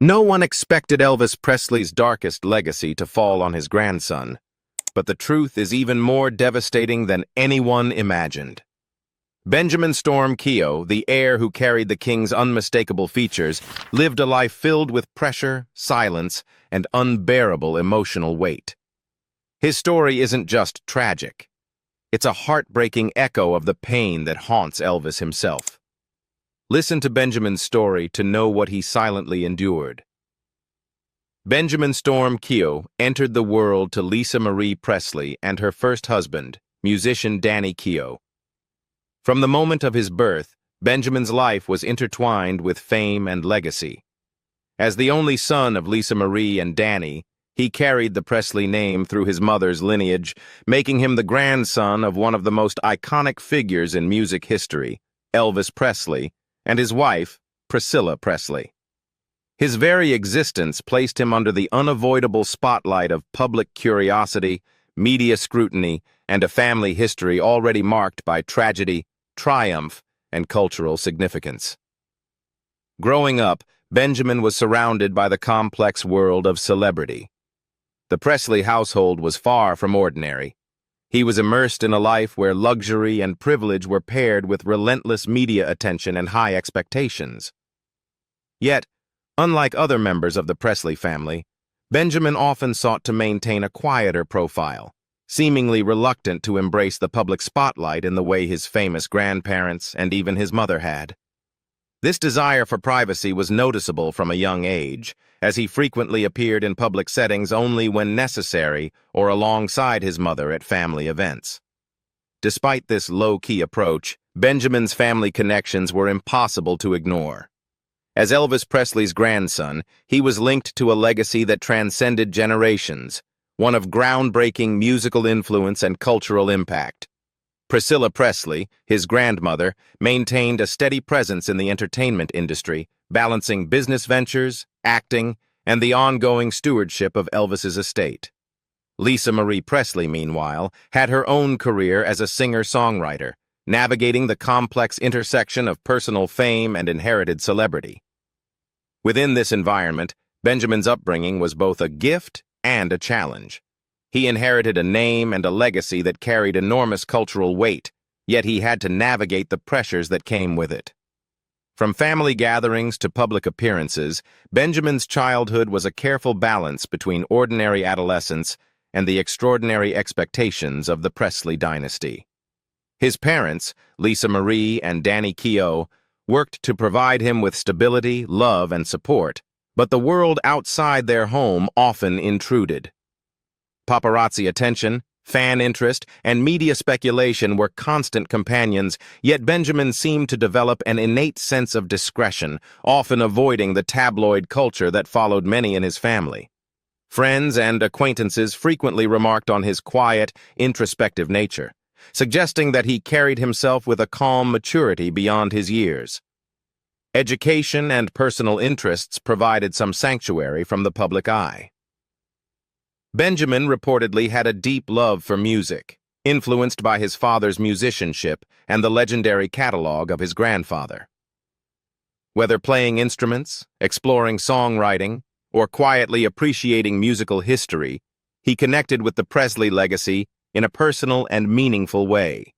No one expected Elvis Presley's darkest legacy to fall on his grandson, but the truth is even more devastating than anyone imagined. Benjamin Storm Keough, the heir who carried the king's unmistakable features, lived a life filled with pressure, silence, and unbearable emotional weight. His story isn't just tragic. It's a heartbreaking echo of the pain that haunts Elvis himself. Listen to Benjamin's story to know what he silently endured. Benjamin Storm Keough entered the world to Lisa Marie Presley and her first husband, musician Danny Keough. From the moment of his birth, Benjamin's life was intertwined with fame and legacy. As the only son of Lisa Marie and Danny, he carried the Presley name through his mother's lineage, making him the grandson of one of the most iconic figures in music history, Elvis Presley, and his wife, Priscilla Presley. His very existence placed him under the unavoidable spotlight of public curiosity, media scrutiny, and a family history already marked by tragedy, triumph, and cultural significance. Growing up, Benjamin was surrounded by the complex world of celebrity. The Presley household was far from ordinary. He was immersed in a life where luxury and privilege were paired with relentless media attention and high expectations. Yet, unlike other members of the Presley family, Benjamin often sought to maintain a quieter profile, seemingly reluctant to embrace the public spotlight in the way his famous grandparents and even his mother had. This desire for privacy was noticeable from a young age, as he frequently appeared in public settings only when necessary or alongside his mother at family events. Despite this low-key approach, Benjamin's family connections were impossible to ignore. As Elvis Presley's grandson, he was linked to a legacy that transcended generations, one of groundbreaking musical influence and cultural impact. Priscilla Presley, his grandmother, maintained a steady presence in the entertainment industry, balancing business ventures, acting, and the ongoing stewardship of Elvis's estate. Lisa Marie Presley, meanwhile, had her own career as a singer-songwriter, navigating the complex intersection of personal fame and inherited celebrity. Within this environment, Benjamin's upbringing was both a gift and a challenge. He inherited a name and a legacy that carried enormous cultural weight, yet he had to navigate the pressures that came with it. From family gatherings to public appearances, Benjamin's childhood was a careful balance between ordinary adolescence and the extraordinary expectations of the Presley dynasty. His parents, Lisa Marie and Danny Keough, worked to provide him with stability, love, and support, but the world outside their home often intruded. Paparazzi attention, fan interest, and media speculation were constant companions, yet Benjamin seemed to develop an innate sense of discretion, often avoiding the tabloid culture that followed many in his family. Friends and acquaintances frequently remarked on his quiet, introspective nature, suggesting that he carried himself with a calm maturity beyond his years. Education and personal interests provided some sanctuary from the public eye. Benjamin reportedly had a deep love for music, influenced by his father's musicianship and the legendary catalog of his grandfather. Whether playing instruments, exploring songwriting, or quietly appreciating musical history, he connected with the Presley legacy in a personal and meaningful way.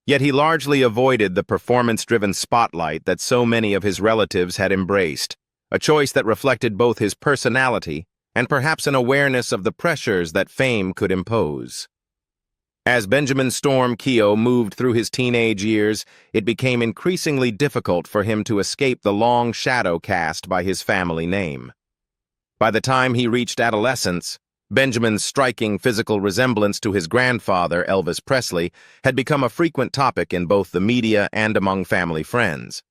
Yet he largely avoided the performance-driven spotlight that so many of his relatives had embraced, a choice that reflected both his personality and perhaps an awareness of the pressures that fame could impose. As Benjamin Storm Keough moved through his teenage years, it became increasingly difficult for him to escape the long shadow cast by his family name. By the time he reached adolescence, Benjamin's striking physical resemblance to his grandfather, Elvis Presley, had become a frequent topic in both the media and among family friends.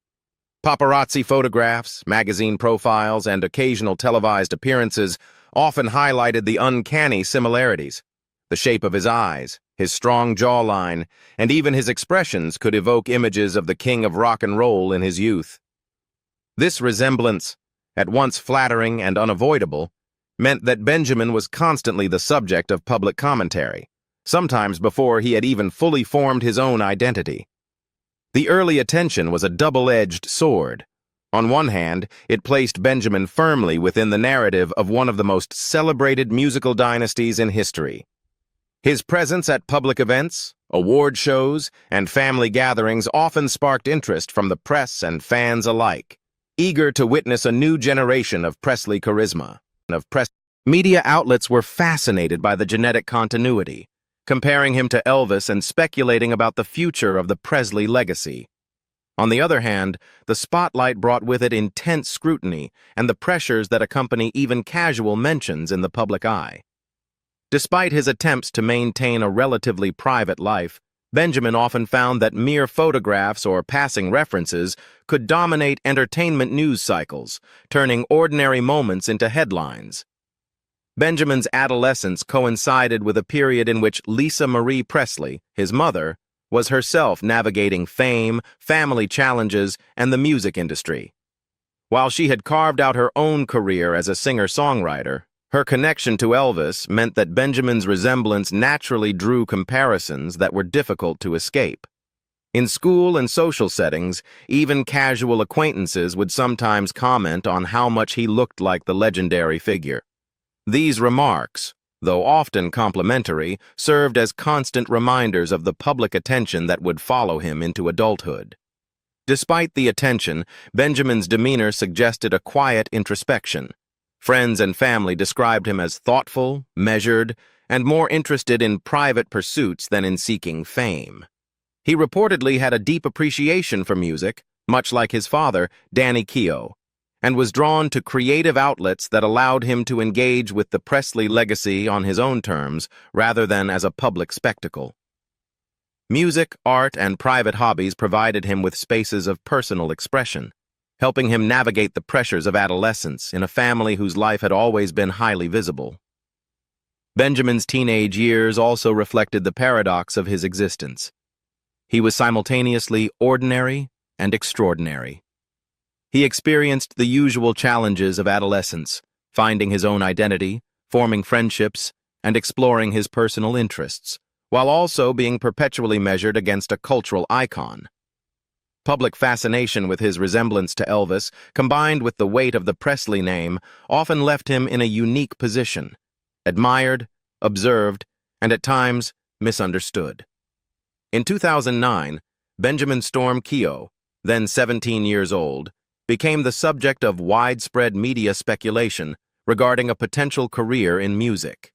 Paparazzi photographs, magazine profiles, and occasional televised appearances often highlighted the uncanny similarities. The shape of his eyes, his strong jawline, and even his expressions could evoke images of the king of rock and roll in his youth. This resemblance, at once flattering and unavoidable, meant that Benjamin was constantly the subject of public commentary, sometimes before he had even fully formed his own identity. The early attention was a double-edged sword. On one hand, it placed Benjamin firmly within the narrative of one of the most celebrated musical dynasties in history. His presence at public events, award shows, and family gatherings often sparked interest from the press and fans alike, eager to witness a new generation of Presley charisma. Media outlets were fascinated by the genetic continuity, comparing him to Elvis and speculating about the future of the Presley legacy. On the other hand, the spotlight brought with it intense scrutiny and the pressures that accompany even casual mentions in the public eye. Despite his attempts to maintain a relatively private life, Benjamin often found that mere photographs or passing references could dominate entertainment news cycles, turning ordinary moments into headlines. Benjamin's adolescence coincided with a period in which Lisa Marie Presley, his mother, was herself navigating fame, family challenges, and the music industry. While she had carved out her own career as a singer-songwriter, her connection to Elvis meant that Benjamin's resemblance naturally drew comparisons that were difficult to escape. In school and social settings, even casual acquaintances would sometimes comment on how much he looked like the legendary figure. These remarks, though often complimentary, served as constant reminders of the public attention that would follow him into adulthood. Despite the attention, Benjamin's demeanor suggested a quiet introspection. Friends and family described him as thoughtful, measured, and more interested in private pursuits than in seeking fame. He reportedly had a deep appreciation for music, much like his father, Danny Keough, and was drawn to creative outlets that allowed him to engage with the Presley legacy on his own terms rather than as a public spectacle. Music, art, and private hobbies provided him with spaces of personal expression, helping him navigate the pressures of adolescence in a family whose life had always been highly visible. Benjamin's teenage years also reflected the paradox of his existence. He was simultaneously ordinary and extraordinary. He experienced the usual challenges of adolescence, finding his own identity, forming friendships, and exploring his personal interests, while also being perpetually measured against a cultural icon. Public fascination with his resemblance to Elvis, combined with the weight of the Presley name, often left him in a unique position, admired, observed, and at times misunderstood. In 2009, Benjamin Keough, then 17 years old, became the subject of widespread media speculation regarding a potential career in music.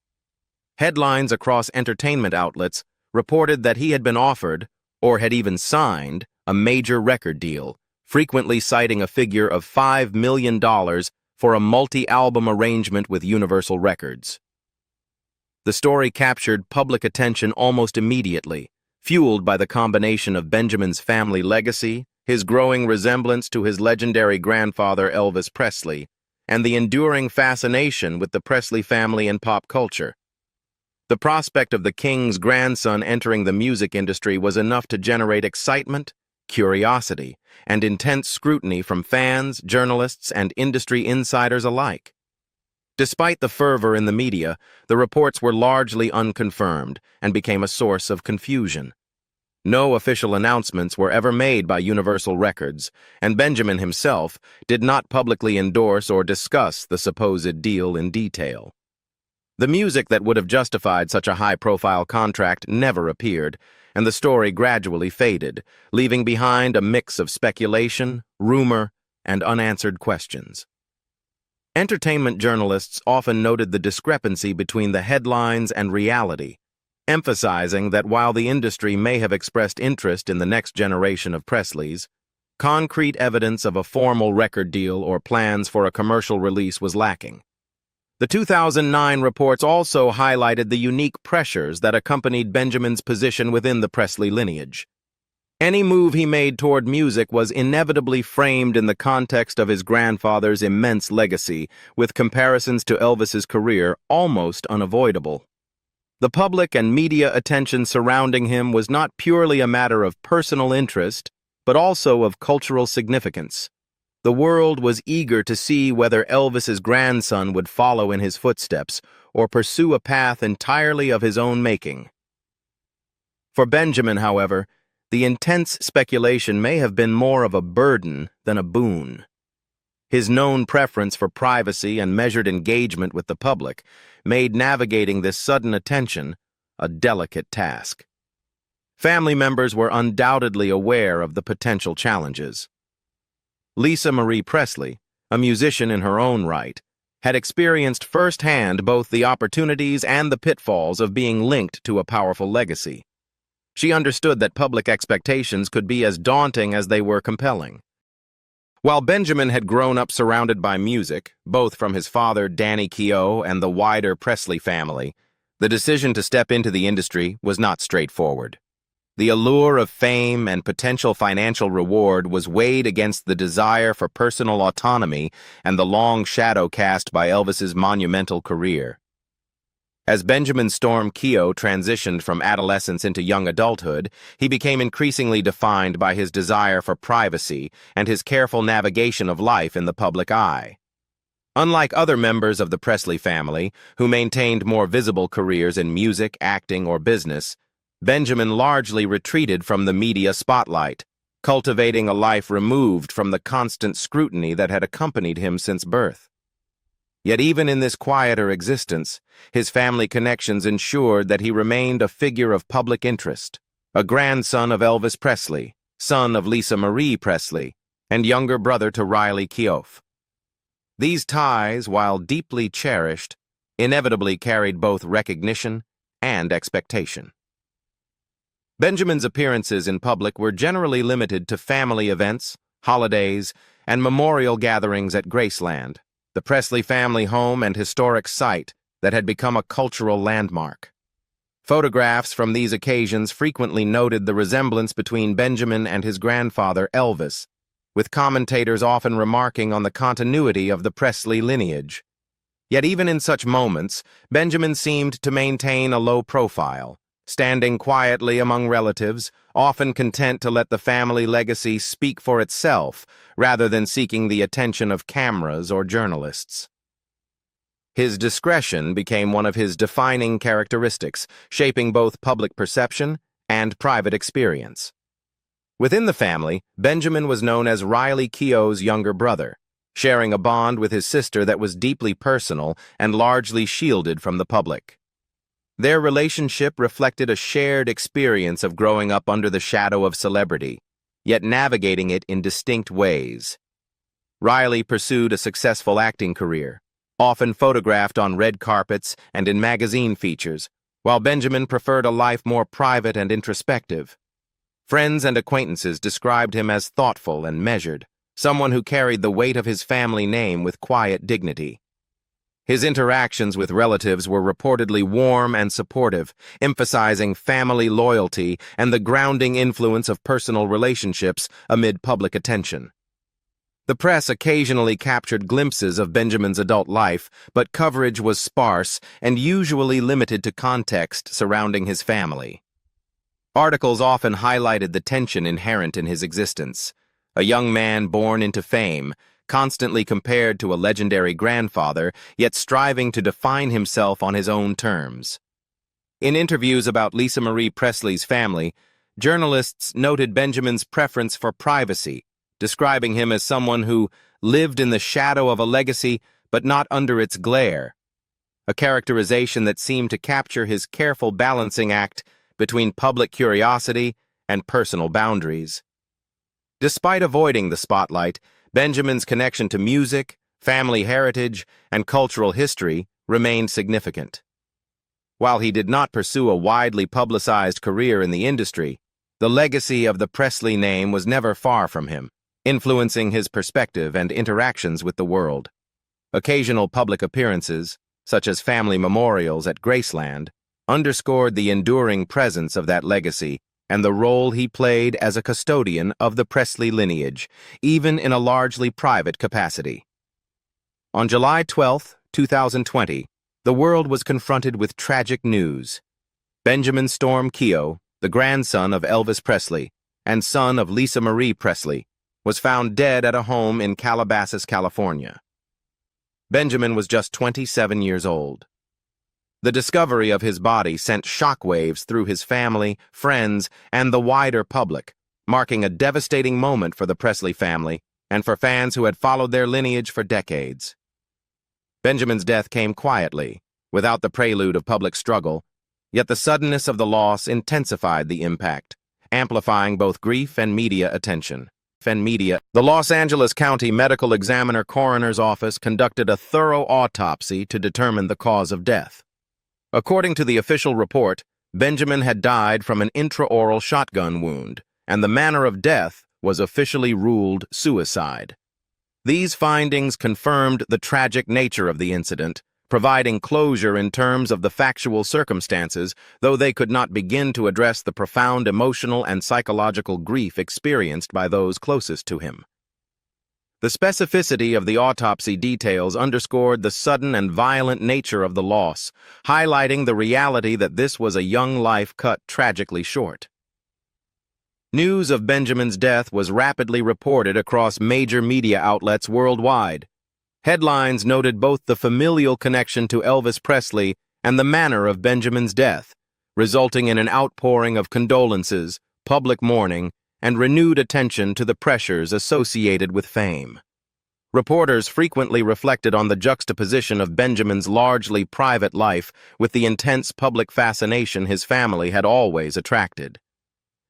Headlines across entertainment outlets reported that he had been offered, or had even signed, a major record deal, frequently citing a figure of $5 million for a multi-album arrangement with Universal Records. The story captured public attention almost immediately, fueled by the combination of Benjamin's family legacy, his growing resemblance to his legendary grandfather Elvis Presley, and the enduring fascination with the Presley family and pop culture. The prospect of the king's grandson entering the music industry was enough to generate excitement, curiosity, and intense scrutiny from fans, journalists, and industry insiders alike. Despite the fervor in the media, the reports were largely unconfirmed and became a source of confusion. No official announcements were ever made by Universal Records, and Benjamin himself did not publicly endorse or discuss the supposed deal in detail. The music that would have justified such a high-profile contract never appeared, and the story gradually faded, leaving behind a mix of speculation, rumor, and unanswered questions. Entertainment journalists often noted the discrepancy between the headlines and reality, emphasizing that while the industry may have expressed interest in the next generation of Presleys, concrete evidence of a formal record deal or plans for a commercial release was lacking. The 2009 reports also highlighted the unique pressures that accompanied Benjamin's position within the Presley lineage. Any move he made toward music was inevitably framed in the context of his grandfather's immense legacy, with comparisons to Elvis's career almost unavoidable. The public and media attention surrounding him was not purely a matter of personal interest, but also of cultural significance. The world was eager to see whether Elvis's grandson would follow in his footsteps or pursue a path entirely of his own making. For Benjamin, however, the intense speculation may have been more of a burden than a boon. His known preference for privacy and measured engagement with the public made navigating this sudden attention a delicate task. Family members were undoubtedly aware of the potential challenges. Lisa Marie Presley, a musician in her own right, had experienced firsthand both the opportunities and the pitfalls of being linked to a powerful legacy. She understood that public expectations could be as daunting as they were compelling. While Benjamin had grown up surrounded by music, both from his father, Danny Keough, and the wider Presley family, the decision to step into the industry was not straightforward. The allure of fame and potential financial reward was weighed against the desire for personal autonomy and the long shadow cast by Elvis's monumental career. As Benjamin Storm Keough transitioned from adolescence into young adulthood, he became increasingly defined by his desire for privacy and his careful navigation of life in the public eye. Unlike other members of the Presley family, who maintained more visible careers in music, acting, or business, Benjamin largely retreated from the media spotlight, cultivating a life removed from the constant scrutiny that had accompanied him since birth. Yet even in this quieter existence, his family connections ensured that he remained a figure of public interest, a grandson of Elvis Presley, son of Lisa Marie Presley, and younger brother to Riley Keough. These ties, while deeply cherished, inevitably carried both recognition and expectation. Benjamin's appearances in public were generally limited to family events, holidays, and memorial gatherings at Graceland, the Presley family home and historic site that had become a cultural landmark. Photographs from these occasions frequently noted the resemblance between Benjamin and his grandfather Elvis, with commentators often remarking on the continuity of the Presley lineage. Yet even in such moments, Benjamin seemed to maintain a low profile, standing quietly among relatives, often content to let the family legacy speak for itself rather than seeking the attention of cameras or journalists. His discretion became one of his defining characteristics, shaping both public perception and private experience. Within the family, Benjamin was known as Riley Keough's younger brother, sharing a bond with his sister that was deeply personal and largely shielded from the public. Their relationship reflected a shared experience of growing up under the shadow of celebrity, yet navigating it in distinct ways. Riley pursued a successful acting career, often photographed on red carpets and in magazine features, while Benjamin preferred a life more private and introspective. Friends and acquaintances described him as thoughtful and measured, someone who carried the weight of his family name with quiet dignity. His interactions with relatives were reportedly warm and supportive, emphasizing family loyalty and the grounding influence of personal relationships amid public attention. The press occasionally captured glimpses of Benjamin's adult life, but coverage was sparse and usually limited to context surrounding his family. Articles often highlighted the tension inherent in his existence. A young man born into fame, constantly compared to a legendary grandfather, yet striving to define himself on his own terms. In interviews about Lisa Marie Presley's family, journalists noted Benjamin's preference for privacy, describing him as someone who lived in the shadow of a legacy but not under its glare, a characterization that seemed to capture his careful balancing act between public curiosity and personal boundaries. Despite avoiding the spotlight, Benjamin's connection to music, family heritage, and cultural history remained significant. While he did not pursue a widely publicized career in the industry, the legacy of the Presley name was never far from him, influencing his perspective and interactions with the world. Occasional public appearances, such as family memorials at Graceland, underscored the enduring presence of that legacy and the role he played as a custodian of the Presley lineage, even in a largely private capacity. On July 12, 2020, the world was confronted with tragic news. Benjamin Storm Keough, the grandson of Elvis Presley and son of Lisa Marie Presley, was found dead at a home in Calabasas, California. Benjamin was just 27 years old. The discovery of his body sent shockwaves through his family, friends, and the wider public, marking a devastating moment for the Presley family and for fans who had followed their lineage for decades. Benjamin's death came quietly, without the prelude of public struggle, yet the suddenness of the loss intensified the impact, amplifying both grief and media attention. The Los Angeles County Medical Examiner Coroner's Office conducted a thorough autopsy to determine the cause of death. According to the official report, Benjamin had died from an intraoral shotgun wound, and the manner of death was officially ruled suicide. These findings confirmed the tragic nature of the incident, providing closure in terms of the factual circumstances, though they could not begin to address the profound emotional and psychological grief experienced by those closest to him. The specificity of the autopsy details underscored the sudden and violent nature of the loss, highlighting the reality that this was a young life cut tragically short. News of Benjamin's death was rapidly reported across major media outlets worldwide. Headlines noted both the familial connection to Elvis Presley and the manner of Benjamin's death, resulting in an outpouring of condolences, public mourning, and renewed attention to the pressures associated with fame. Reporters frequently reflected on the juxtaposition of Benjamin's largely private life with the intense public fascination his family had always attracted.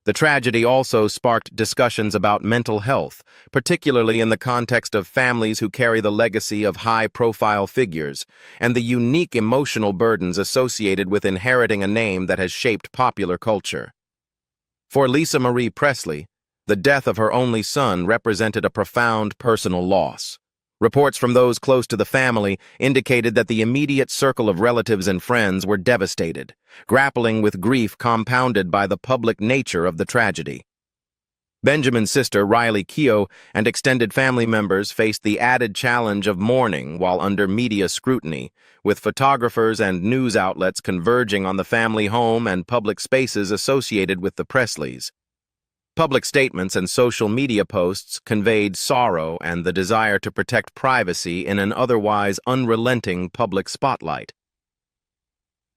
The tragedy also sparked discussions about mental health, particularly in the context of families who carry the legacy of high-profile figures, and the unique emotional burdens associated with inheriting a name that has shaped popular culture. For Lisa Marie Presley, the death of her only son represented a profound personal loss. Reports from those close to the family indicated that the immediate circle of relatives and friends were devastated, grappling with grief compounded by the public nature of the tragedy. Benjamin's sister, Riley Keough, and extended family members faced the added challenge of mourning while under media scrutiny, with photographers and news outlets converging on the family home and public spaces associated with the Presleys. Public statements and social media posts conveyed sorrow and the desire to protect privacy in an otherwise unrelenting public spotlight.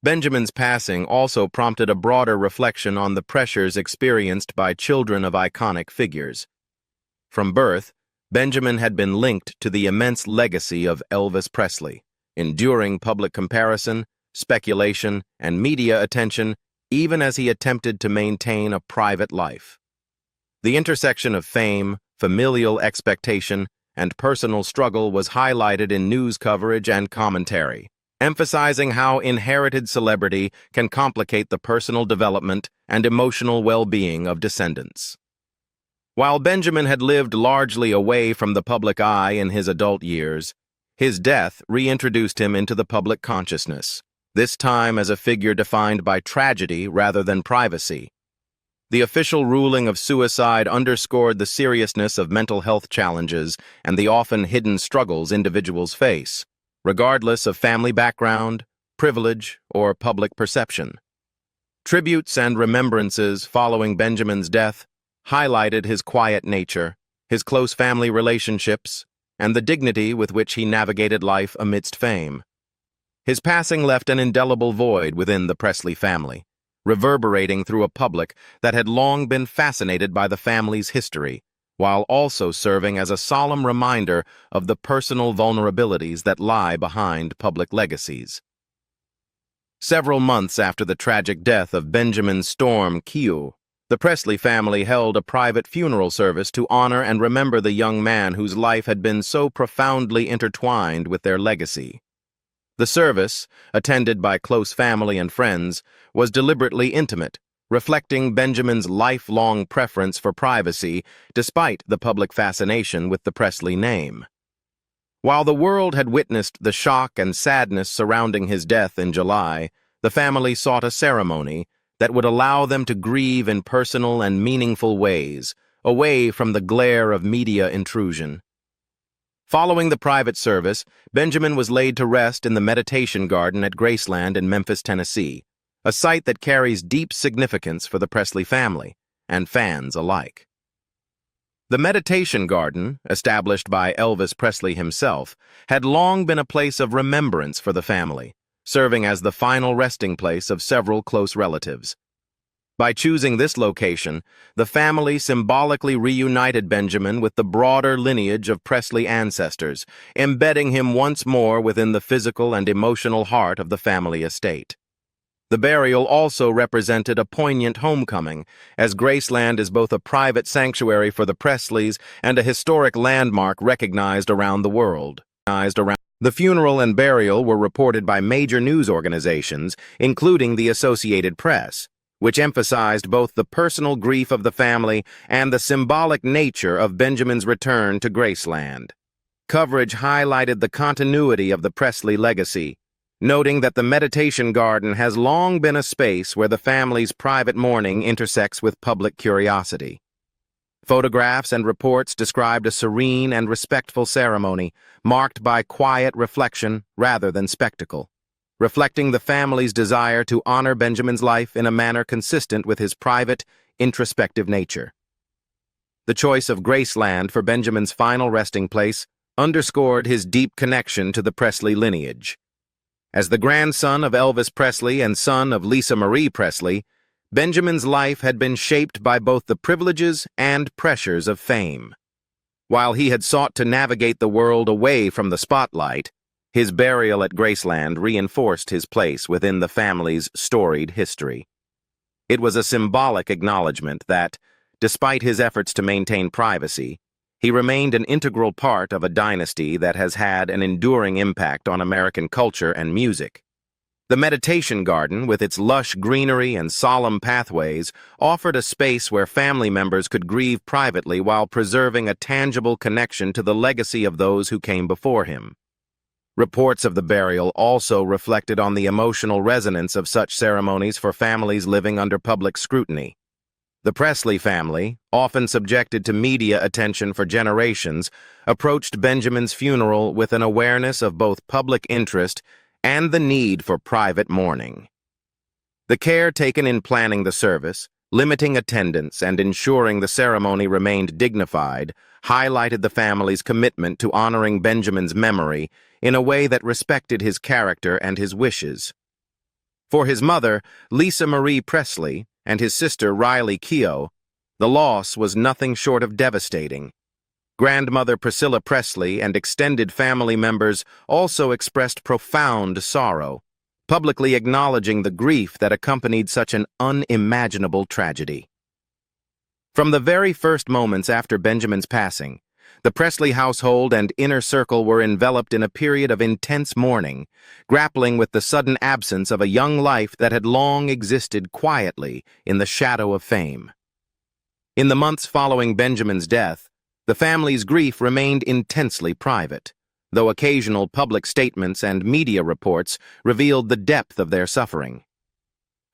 Benjamin's passing also prompted a broader reflection on the pressures experienced by children of iconic figures. From birth, Benjamin had been linked to the immense legacy of Elvis Presley, enduring public comparison, speculation, and media attention, even as he attempted to maintain a private life. The intersection of fame, familial expectation, and personal struggle was highlighted in news coverage and commentary, emphasizing how inherited celebrity can complicate the personal development and emotional well-being of descendants. While Benjamin had lived largely away from the public eye in his adult years, his death reintroduced him into the public consciousness, this time as a figure defined by tragedy rather than privacy. The official ruling of suicide underscored the seriousness of mental health challenges and the often hidden struggles individuals face, regardless of family background, privilege, or public perception. Tributes and remembrances following Benjamin's death highlighted his quiet nature, his close family relationships, and the dignity with which he navigated life amidst fame. His passing left an indelible void within the Presley family, reverberating through a public that had long been fascinated by the family's history, while also serving as a solemn reminder of the personal vulnerabilities that lie behind public legacies. Several months after the tragic death of Benjamin Storm Keough, the Presley family held a private funeral service to honor and remember the young man whose life had been so profoundly intertwined with their legacy. The service, attended by close family and friends, was deliberately intimate, reflecting Benjamin's lifelong preference for privacy despite the public fascination with the Presley name. While the world had witnessed the shock and sadness surrounding his death in July, the family sought a ceremony that would allow them to grieve in personal and meaningful ways, away from the glare of media intrusion. Following the private service, Benjamin was laid to rest in the meditation garden at Graceland in Memphis, Tennessee, a site that carries deep significance for the Presley family and fans alike. The meditation garden, established by Elvis Presley himself, had long been a place of remembrance for the family, serving as the final resting place of several close relatives. By choosing this location, the family symbolically reunited Benjamin with the broader lineage of Presley ancestors, embedding him once more within the physical and emotional heart of the family estate. The burial also represented a poignant homecoming, as Graceland is both a private sanctuary for the Presleys and a historic landmark recognized around the world. The funeral and burial were reported by major news organizations, including the Associated Press, which emphasized both the personal grief of the family and the symbolic nature of Benjamin's return to Graceland. Coverage highlighted the continuity of the Presley legacy, noting that the meditation garden has long been a space where the family's private mourning intersects with public curiosity. Photographs and reports described a serene and respectful ceremony, marked by quiet reflection rather than spectacle, reflecting the family's desire to honor Benjamin's life in a manner consistent with his private, introspective nature. The choice of Graceland for Benjamin's final resting place underscored his deep connection to the Presley lineage. As the grandson of Elvis Presley and son of Lisa Marie Presley, Benjamin's life had been shaped by both the privileges and pressures of fame. While he had sought to navigate the world away from the spotlight, his burial at Graceland reinforced his place within the family's storied history. It was a symbolic acknowledgement that, despite his efforts to maintain privacy, he remained an integral part of a dynasty that has had an enduring impact on American culture and music. The meditation garden, with its lush greenery and solemn pathways, offered a space where family members could grieve privately while preserving a tangible connection to the legacy of those who came before him. Reports of the burial also reflected on the emotional resonance of such ceremonies for families living under public scrutiny. The Presley family, often subjected to media attention for generations, approached Benjamin's funeral with an awareness of both public interest and the need for private mourning. The care taken in planning the service, limiting attendance, and ensuring the ceremony remained dignified highlighted the family's commitment to honoring Benjamin's memory in a way that respected his character and his wishes. For his mother, Lisa Marie Presley, and his sister Riley Keough, the loss was nothing short of devastating. Grandmother Priscilla Presley and extended family members also expressed profound sorrow, publicly acknowledging the grief that accompanied such an unimaginable tragedy. From the very first moments after Benjamin's passing, the Presley household and inner circle were enveloped in a period of intense mourning, grappling with the sudden absence of a young life that had long existed quietly in the shadow of fame. In the months following Benjamin's death, the family's grief remained intensely private, though occasional public statements and media reports revealed the depth of their suffering.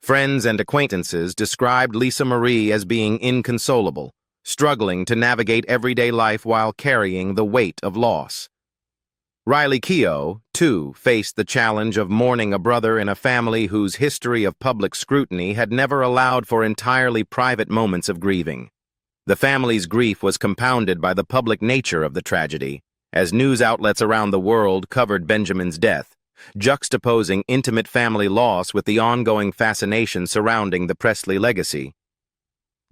Friends and acquaintances described Lisa Marie as being inconsolable, struggling to navigate everyday life while carrying the weight of loss. Riley Keough, too, faced the challenge of mourning a brother in a family whose history of public scrutiny had never allowed for entirely private moments of grieving. The family's grief was compounded by the public nature of the tragedy, as news outlets around the world covered Benjamin's death, juxtaposing intimate family loss with the ongoing fascination surrounding the Presley legacy.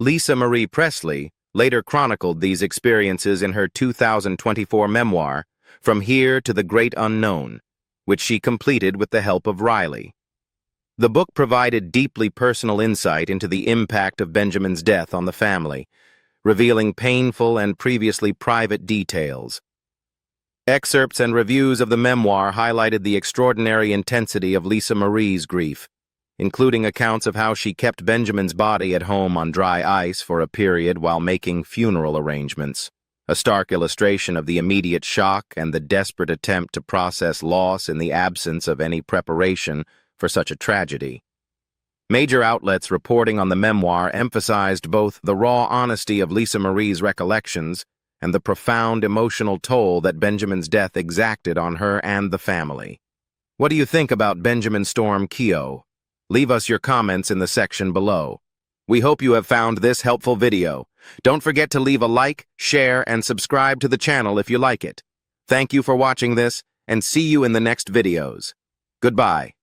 Lisa Marie Presley later chronicled these experiences in her 2024 memoir, From Here to the Great Unknown, which she completed with the help of Riley. The book provided deeply personal insight into the impact of Benjamin's death on the family, revealing painful and previously private details. Excerpts and reviews of the memoir highlighted the extraordinary intensity of Lisa Marie's grief, including accounts of how she kept Benjamin's body at home on dry ice for a period while making funeral arrangements, a stark illustration of the immediate shock and the desperate attempt to process loss in the absence of any preparation for such a tragedy. Major outlets reporting on the memoir emphasized both the raw honesty of Lisa Marie's recollections and the profound emotional toll that Benjamin's death exacted on her and the family. What do you think about Benjamin Storm Keough? Leave us your comments in the section below. We hope you have found this helpful video. Don't forget to leave a like, share, and subscribe to the channel if you like it. Thank you for watching this, and see you in the next videos. Goodbye.